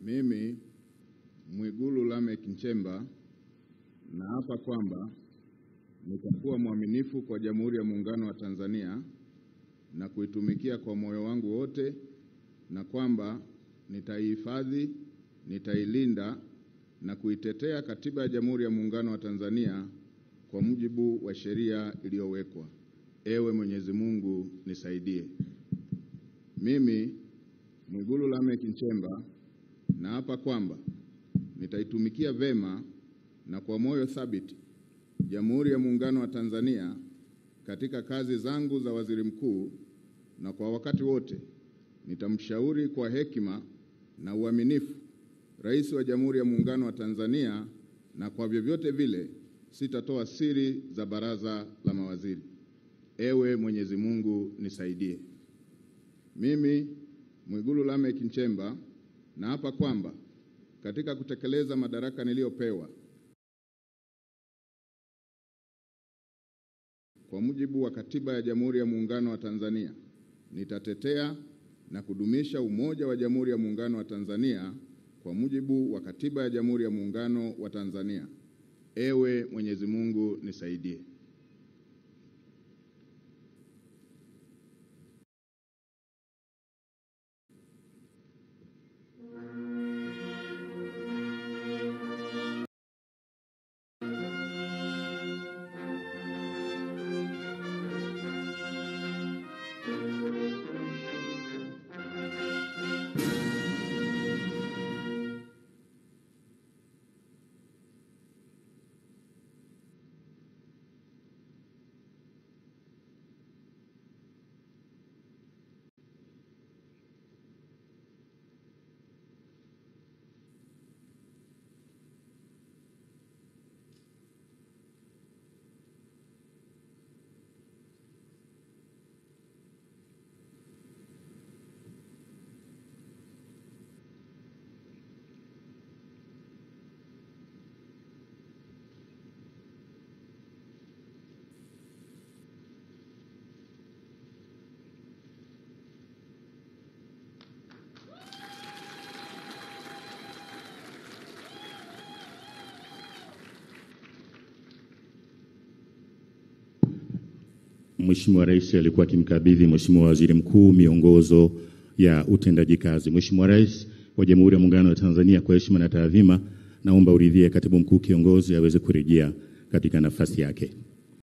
Mimi Mwigulu Lameck Nchemba naapa kwamba nitakuwa mwaminifu kwa Jamhuri ya Muungano wa Tanzania na kuitumikia kwa moyo wangu wote, na kwamba nitaihifadhi, nitailinda na kuitetea Katiba ya Jamhuri ya Muungano wa Tanzania kwa mujibu wa sheria iliyowekwa. Ewe Mwenyezi Mungu nisaidie. Mimi Mwigulu Lameck Nchemba naapa kwamba nitaitumikia vema na kwa moyo thabiti Jamhuri ya Muungano wa Tanzania katika kazi zangu za waziri mkuu, na kwa wakati wote nitamshauri kwa hekima na uaminifu Rais wa Jamhuri ya Muungano wa Tanzania, na kwa vyovyote vile sitatoa siri za baraza la mawaziri. Ewe Mwenyezi Mungu nisaidie. Mimi Mwigulu Lameck Nchemba naapa kwamba katika kutekeleza madaraka niliyopewa kwa mujibu wa Katiba ya Jamhuri ya Muungano wa Tanzania, nitatetea na kudumisha umoja wa Jamhuri ya Muungano wa Tanzania kwa mujibu wa Katiba ya Jamhuri ya Muungano wa Tanzania. Ewe Mwenyezi Mungu nisaidie. Mheshimiwa Rais alikuwa akimkabidhi Mheshimiwa Waziri Mkuu miongozo ya utendaji kazi. Mheshimiwa Rais wa Jamhuri ya Muungano wa Tanzania, kwa heshima na taadhima, naomba uridhie Katibu Mkuu kiongozi aweze kurejea katika nafasi yake.